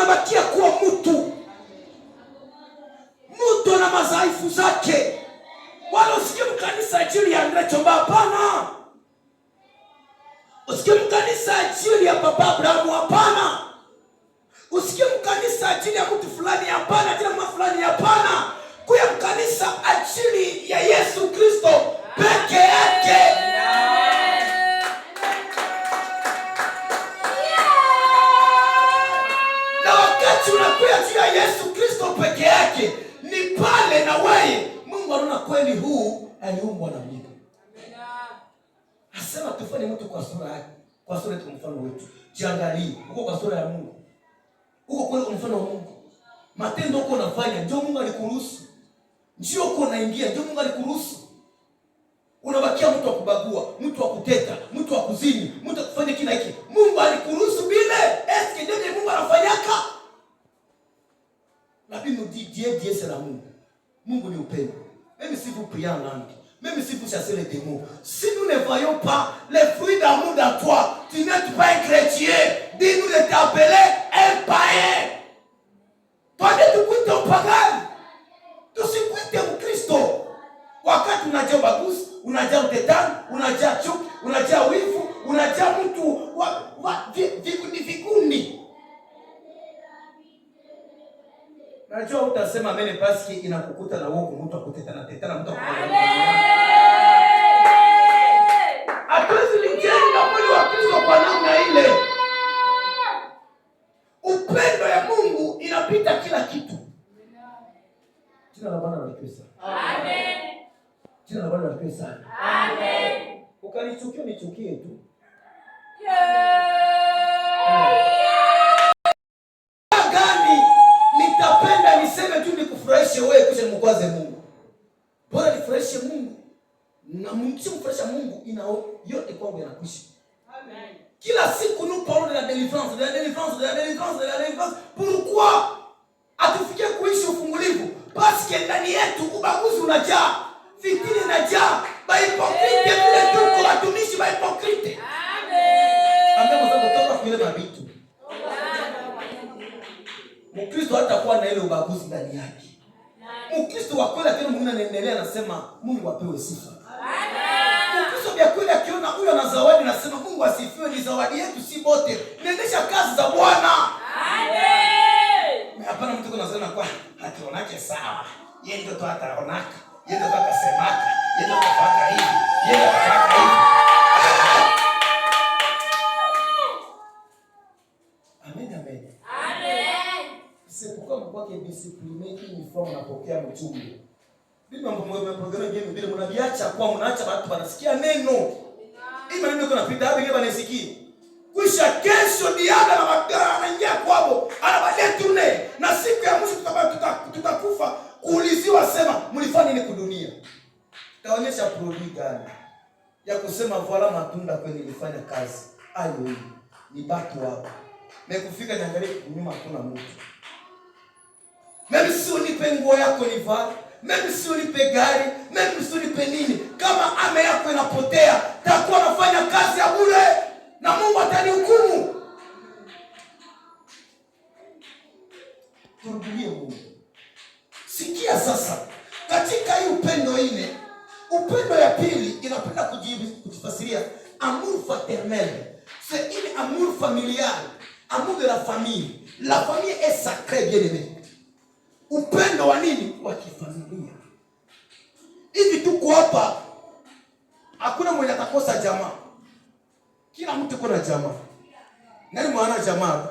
unabakia kuwa mtu na madhaifu zake. Wala usikie mkanisa ajili ya Andre Chomba, hapana. Usikie mkanisa ajili ya Papa Abrahamu, hapana. Usikie mkanisa ajili ya mtu fulani, hapana. Ajili ya mtu fulani, hapana. Kuya mkanisa ajili ya Yesu Kristo peke yake. Na wakati unakuya ajili ya Yesu Kristo peke yake, ni pale na wewe Mungu anaona kweli huu aliumbwa na mimi. Asema tufanye mtu kwa sura yake, kwa sura yetu, mfano wetu. Jiangalie, uko kwa sura ya Mungu. Uko kwa mfano wa Mungu. Matendo uko unafanya ndio Mungu alikuruhusu. Ndio uko unaingia ndio Mungu alikuruhusu. Unabakia mtu wa kubagua, mtu wa kuteta, mtu wa kuzini, mtu wa kufanya kila hiki. Mungu alikuruhusu bile. Eske ndio Mungu anafanyaka? La Bible nous dit Dieu c'est l'amour. Mungu ni upendo. Même si vous priez en langue, même si vous chassez les démons, si nous ne voyons pas les fruits d'amour dans toi, tu n'es pas un chrétien. Dis-nous de t'appeler un païen. Toi, tu kuite upagani. Tusikuite Mkristo. Wakati unajaa ubaguzi, unajaa utetani, unajaa chuki, unajaa wivu, unajaa mtu vikundi. Najua utasema amen paski inakukuta na wewe mtu akutetana tetana mtu akutetana. Hatuwezi lijenga mwili wa Kristo kwa namna ile. Upendo ya Mungu inapita kila kitu. Jina la Bwana libarikiwe sana. Amen. Jina la Bwana libarikiwe sana. Amen. Ukanichukia nichukie tu. Nitapenda niseme tu nikufurahishe wewe kisha nimkwaze Mungu. Bora nifurahishe Mungu. Na mkimfurahisha Mungu yote kwangu yanakwisha. Amen. Kila siku nous parlons de la délivrance, de la délivrance, de la délivrance, de la délivrance. Pourquoi? Atufikie kuishi ufungulivu. Parce que ndani yetu ubaguzi unajaa, fitini inajaa, bahipokrite vile tuko watumishi bahipokrite. Amen. Amen, kwa kutoka kule mabitu. Mkristo hatakuwa na ile ubaguzi ndani yake. Mkristo wa kweli akiona mwingine anaendelea anasema Mungu apewe sifa. Amen. Mkristo wa kweli akiona huyo ana zawadi anasema Mungu asifiwe, ni zawadi yetu si bote. Niendesha kazi za Bwana. Amen. Hapana mtu anasema kwa hationake sawa. Yeye ndio tu ataonaka. Yeye ndio atasemaka. Yeye ndio atafaka hivi. Yeye ndio atafaka hivi. Amen, amen. C'est pourquoi on voit que discipliné uniforme napokea mchungu. Bibi programu ngine mbele mnabiacha kwa mnaacha watu wanasikia neno. Hii maneno yako napita hapo ngeba nisikie. Kisha kesho diada na magara anaingia kwao. Anabalia tune na siku ya mwisho tutakufa kuuliziwa sema mlifanya nini kudunia. Taonyesha produit gani ya kusema voilà matunda kwani nilifanya kazi. Ayo ni baki wapo. Na kufika niangalie nyuma kuna mtu. Mimi si unipe nguo yako nivaa, mimi si unipe gari, mimi si unipe nini. Kama ame yako inapotea, takuwa nafanya kazi ya bure na Mungu atanihukumu. Turudilie Mungu. Sikia sasa, katika hii upendo ile, upendo ya pili inapenda kujifasiria amour fraternel. C'est une amour familial, amour de la famille. La famille est sacrée, bien aimée. Upendo wa nini? Wa kifamilia. Hivi tuko hapa, hakuna mwenye atakosa jamaa. Kila mtu kuna jamaa. Nani mwana jamaa?